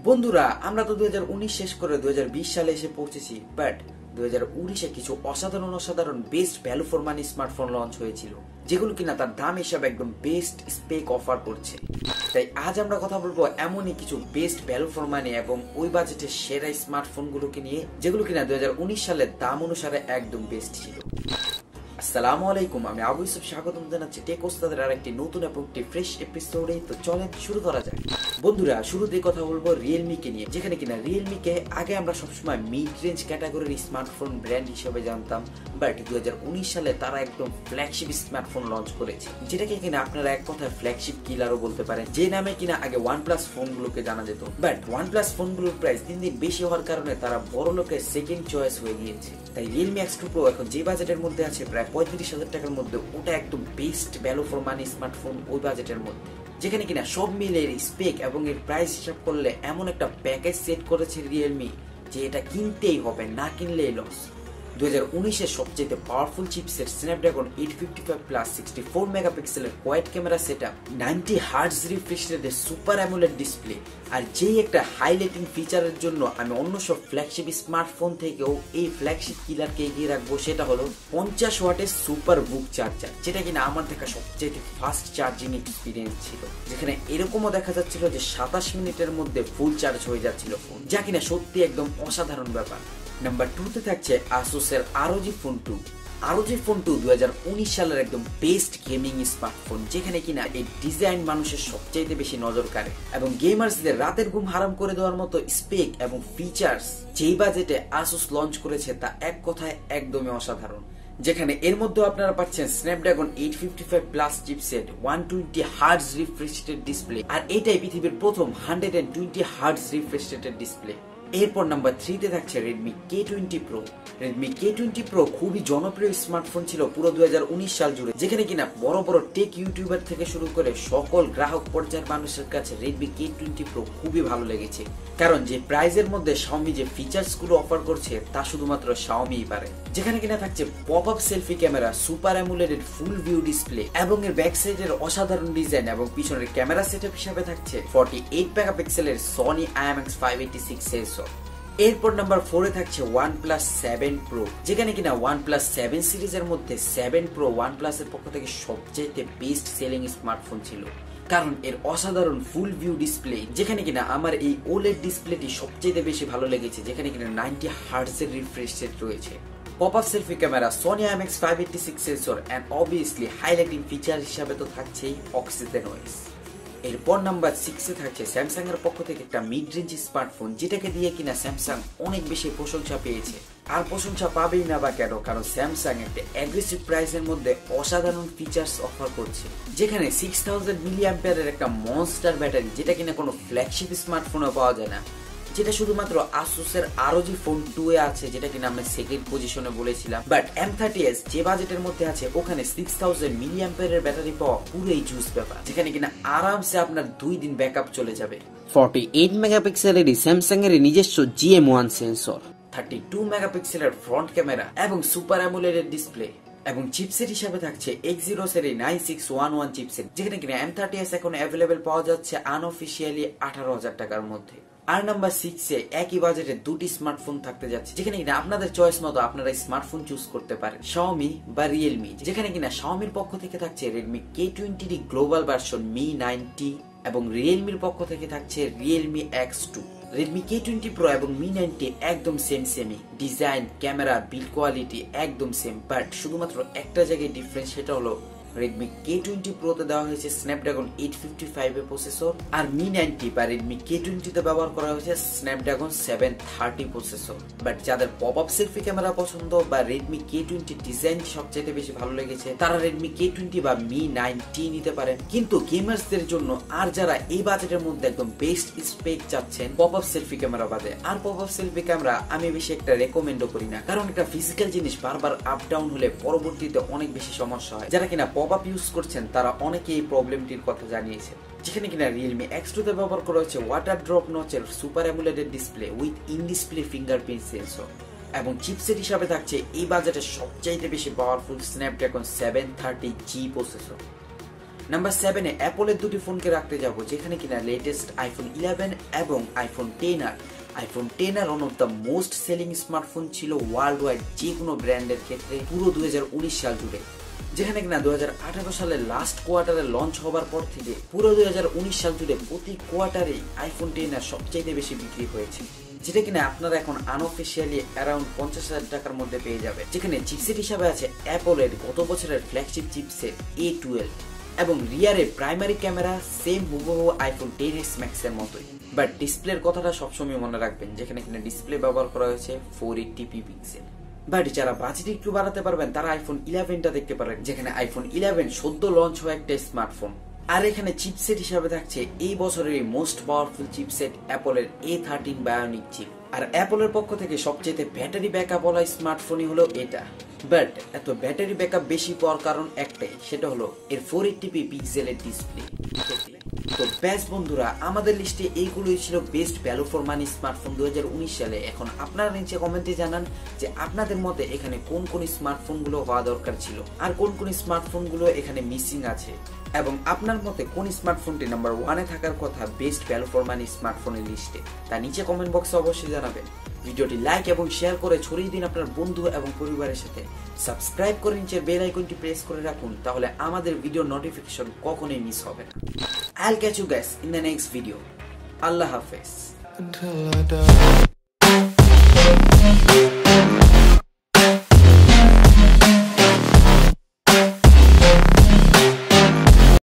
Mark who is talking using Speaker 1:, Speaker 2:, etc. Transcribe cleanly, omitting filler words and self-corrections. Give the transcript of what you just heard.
Speaker 1: বন্ধুরা আমরা তো 2019 শেষ করে 2020 সালে এসে পৌঁছেছি, বাট 2019-এ কিছু অসাধারণ best value for money smartphone launch হয়েছিল, যেগুলো কিনা তার দাম হিসাবে একদম বেস্ট স্পেক অফার করছে। তাই আজ আমরা কথা বলবো এমনই কিছু বেস্ট ভ্যালু ফর মানি এবং ওই বাজেটের সেরা স্মার্টফোন গুলোকে নিয়ে, যেগুলো কিনা 2019 সালের দাম অনুসারে একদম বেস্ট ছিল। আসসালামু আলাইকুম, আমি আবু ইউসুফ স্বাগতম জানাচ্ছি টেক ওস্তাদের আরেকটি নতুন এবং একটি ফ্রেশ এপিসোডে। তো চলেন শুরু করা যাক। বন্ধুরা শুরুতেই কথা বলবো রিয়েলমি কে নিয়ে, যেখানে কিনা রিয়েলমি কে আগে আমরা সবসময় মিড রেঞ্জ ক্যাটাগরির স্মার্টফোন ব্র্যান্ড হিসেবে জানতাম, বাট 2019 সালে তারা একদম ফ্ল্যাগশিপ স্মার্টফোন লঞ্চ করেছে, যেটাকে কিনা আপনারা এক কথায় ফ্ল্যাগশিপ কিলারও বলতে পারেন, যে নামে কিনা আগে OnePlus ফোনগুলোকে জানা যেত। বাট OnePlus ফোনগুলোর প্রাইস দিন দিন বেশি হওয়ার কারণে তারা বড় লোকের সেকেন্ড চয়েস হয়ে গিয়েছে। তাই রিয়েলমি X2 Pro এখন যে বাজেটের মধ্যে আছে প্রায় 35,000 টাকার মধ্যে, ওটা একদম best value for money smartphone ওই বাজেটের মধ্যে, যেখানে কিনা সব মিলে এর স্পেক এবং এর প্রাইস হিসাব করলে এমন একটা প্যাকেজ সেট করেছে রিয়েলমি যে এটা কিনতেই হবে, না কিনলেই লস। 2019-এর সবচেয়ে পাওয়ারফুল চিপসেট স্ন্যাপড্রাগন 855 প্লাস 64 মেগাপিক্সেলের quad camera setup, 90 hertz refresh রেটের সুপার অ্যামোলেড ডিসপ্লে, আর যেই একটা হাইলাইটিং ফিচারের জন্য আমি অন্য সব ফ্ল্যাগশিপ স্মার্টফোন থেকেও এই ফ্ল্যাগশিপ কিলারকে এগিয়ে রাখবো, সেটা হলো 50 ওয়াটের সুপার বুক চার্জার, যেটা কিনা আমার দেখা সবচেয়ে ফাস্ট চার্জিং এক্সপিরিয়েন্স ছিল, যেখানে এরকমও দেখা যাচ্ছিল যে 27 মিনিটের মধ্যে ফুল চার্জ হয়ে যাচ্ছিল ফোন, যা কিনা সত্যি একদম অসাধারণ ব্যাপার। নাম্বার 2 তে থাকছে আসুসের ROG Phone 2। ROG Phone 2 2019 সালের একদম বেস্ট গেমিং স্মার্টফোন, যেখানে কিনা এই ডিজাইন মানুষের সবচেয়ে বেশি নজর কাড়ে এবং গেমার্সদের রাতের ঘুম হারাম করে দেওয়ার মতো স্পেক এবং ফিচার্স যেই বাজেটে আসুস লঞ্চ করেছে তা এক কথায় একদমই অসাধারণ। যেখানে এর মধ্যে আপনারা পাচ্ছেন Snapdragon 855 plus chipset, 120 hertz refresh rated display, আর এটাই পৃথিবীর প্রথম 120 হার্টজ রিফ্রেশ রেটেড ডিসপ্লে। এরপর নাম্বার 3 তে থাকছে Redmi K20 Pro। Redmi K20 Pro খুবই জনপ্রিয় স্মার্টফোন ছিল পুরো 2019 সাল জুড়ে, যেখানে কিনা বড় বড় টেক ইউটিউবার থেকে শুরু করে সকল গ্রাহক পর্যায়ের মানুষের কাছে Redmi K20 Pro খুবই ভালো লেগেছে, কারণ যে প্রাইজের মধ্যে Xiaomi যে ফিচার্স গুলো অফার করছে তা শুধুমাত্র Xiaomiই পারে। যেখানে কিনা থাকছে pop up selfie camera, super AMOLED ফুল ভিউ ডিসপ্লে এবং এর ব্যাক সাইডের অসাধারণ ডিজাইন, এবং পিছনের ক্যামেরা সেটআপ হিসেবে থাকছে 48 মেগাপিক্সেলের Sony IMX586 সেন্সর। এরপর নাম্বার 4 এ থাকছে OnePlus 7 Pro, যেখানে কিনা OnePlus 7 সিরিজের মধ্যে 7 Pro OnePlus এর পক্ষ থেকে সবচেয়ে বেস্ট সেলিং স্মার্টফোন ছিল, কারণ এর অসাধারণ ফুল ভিউ ডিসপ্লে, যেখানে কিনা আমার এই OLED ডিসপ্লেটি সবচেয়ে বেশি ভালো লেগেছে, যেখানে কিনা 90 হার্টজের রিফ্রেশ রেট রয়েছে, pop up selfie camera, Sony IMX586 sensor, and obviously highlighting feature হিসাবে তো থাকছেই অক্সিজেন ওএস। এরপর নাম্বার 6 এ থাকছে স্যামসাং এর পক্ষ থেকে একটা মিড রেঞ্জ স্মার্টফোন, যেটাকে দিয়ে কিনা স্যামসাং অনেক বেশি প্রশংসা পেয়েছে, আর প্রশংসা পাবেই না বা কেন, কারণ স্যামসাং একটা অ্যাগ্রেসিভ প্রাইসের মধ্যে অসাধারণ ফিচার্স অফার করছে, যেখানে 6000 মিলিঅ্যাম্পিয়ারের একটা মনস্টার ব্যাটারি, যেটা কিনা কোনো ফ্ল্যাগশিপ স্মার্টফোনে পাওয়া যায় না, যেটা শুধুমাত্র আসুসের ROG Phone 2 এ আছে, যেটা কিনা আমরা সেকেন্ড পজিশনে বলেছিলাম। বাট M30s যে বাজেটের মধ্যে আছে ওখানে 6000 মিলিঅ্যাম্পিয়ারের ব্যাটারি পাওয়া পুরোই জুস ব্যাপার, যেখানে কিনা আরামসে আপনার 2 দিন ব্যাকআপ চলে যাবে। 48 মেগাপিক্সেলের স্যামসাং এর নিজস্ব GM1 সেন্সর, 32 মেগাপিক্সেলের ফ্রন্ট ক্যামেরা এবং সুপার অ্যামোলেড ডিসপ্লে, এবং চিপসেট হিসাবে থাকছে Exynos এর 9611 চিপসেট, যেখানে কিনা M30s এখন অ্যাভেলেবেল পাওয়া যাচ্ছে আনঅফিশিয়ালি 18,000 টাকার মধ্যে। আর নাম্বার 6 এ একই বাজেটে দুটি স্মার্টফোন থাকতে যাচ্ছে, যেখানে কিনা আপনাদের চয়েস মতো আপনারা স্মার্টফোন চুজ করতে পারেন, Xiaomi বা Realme। যেখানে কিনা Xiaomiর পক্ষ থেকে থাকছে Redmi K20 global version Mi 90, এবং Realmeর পক্ষ থেকে থাকছে Realme X2। Redmi K20 Pro এবং Mi 90 একদম সেমই, ডিজাইন, ক্যামেরা, বিল্ড কোয়ালিটি একদম সেম, বাট শুধুমাত্র একটা জায়গায় ডিফারেন্স, সেটা হলো Redmi K20 Pro তে দেওয়া হয়েছে Snapdragon 855 এর প্রসেসর, আর Mi 90 বা Redmi K20 তে ব্যবহার করা হয়েছে Snapdragon 730 প্রসেসর। বাট যাদের পপ আপ সেলফি ক্যামেরা পছন্দ বা Redmi K20 ডিজাইন সবচেয়ে বেশি ভালো লেগেছে, তারা Redmi K20 বা Mi 90 নিতে পারেন। কিন্তু গেমার্সদের জন্য আর যারা এই বাজেটের মধ্যে একদম বেস্ট স্পেক চাচ্ছেন পপ আপ সেলফি ক্যামেরা বাদে, আর পপ আপ সেলফি ক্যামেরা আমি বেশি একটা রেকমেন্ডও করি না, কারণ একটা ফিজিক্যাল জিনিস বারবার আপ ডাউন হলে পরবর্তীতে অনেক বেশি সমস্যা হয়। যারা কিনা পপ আপ ইউজ করছেন তারা অনেকে এই প্রবলেমটির কথা জানিয়েছে, যেখানে কিনা Realme X2 তে ব্যবহার করা হয়েছে ওয়াটার ড্রপ নচের super AMOLED display with in display fingerprint sensor, এবং চিপসেট হিসাবে থাকছে এই বাজেটে সবচাইতে বেশি powerful Snapdragon 730G processor. Number 7 এ অ্যাপলের দুটি ফোনকে রাখতে যাব, যেখানে কিনা লেটেস্ট আইফোন 11 এবং iPhone 10R। IPhone 10R one of the most selling smartphone ছিল ওয়ার্ল্ড ওয়াইড যে কোনো ব্র্যান্ডের ক্ষেত্রে পুরো 2019 সাল জুড়ে, যেখানে কিনা 2018 সালের লাস্ট কোয়ার্টারে লঞ্চ হবার পর থেকে পুরো 2019 সাল জুড়ে প্রতি কোয়ার্টারে আইফোন 10R সবচাইতে বেশি বিক্রি হয়েছে, যেটা কিনা আপনারা এখন আনঅফিসিয়ালি অ্যারাউন্ড 50,000 টাকার মধ্যে পেয়ে যাবে। যেখানে চিপসেট হিসাবে আছে অ্যাপলের গত বছরের ফ্ল্যাগশিপ চিপসেট A12 এবং রিয়ারে প্রাইমারি ক্যামেরা সেম হুবহু আইফোন 10s ম্যাক্স এর মতোই, বাট ডিসপ্লের কথাটা সবসময় মনে রাখবেন, যেখানে কিনা ডিসপ্লে ব্যবহার করা হয়েছে 480p পিক্সেল। বাট যারা বাজেট একটু বাড়াতে পারবেন তারা আইফোন 11টা দেখতে পারেন, যেখানে আইফোন 11 সদ্য লঞ্চ হওয়া একটা স্মার্টফোন। আর এখানে চিপসেট হিসাবে থাকছে এই বছরের মোস্ট পাওয়ারফুল চিপসেট অ্যাপলের A13 বায়োনিক চিপ। আর অ্যাপলের পক্ষ থেকে সবচেয়ে ব্যাটারি ব্যাকআপ ওয়ালা স্মার্টফোনই হলো এটা। বাট এত ব্যাটারি ব্যাকআপ বেশি পাওয়ার কারণ একটাই, সেটা হলো এর 480p পিক্সেলের ডিসপ্লে। তো ব্যাস বন্ধুরা, আমাদের লিস্টে এইগুলোই ছিল best value for money smartphone 2019 সালে। এখন আপনারা নিচে কমেন্টে জানান যে আপনাদের মতে এখানে কোন কোন স্মার্টফোন গুলো হওয়া দরকার ছিল আর কোন কোন স্মার্টফোন গুলো এখানে মিসিং আছে, এবং আপনার মতে কোন স্মার্টফোনটি নাম্বার 1 এ থাকার কথা বেস্ট ভ্যালু ফর মানি স্মার্টফোনের লিস্টে, তা নিচে কমেন্ট বক্সে অবশ্যই জানাবেন। ভিডিওটি লাইক এবং শেয়ার করে ছড়িয়ে দিন আপনার বন্ধু এবং পরিবারের সাথে। সাবস্ক্রাইব করে নিচের বেল আইকনটি প্রেস করে রাখুন, তাহলে আমাদের ভিডিও নোটিফিকেশন কখনোই মিস হবে না। I'll catch you guys in the next video. Allah Hafiz.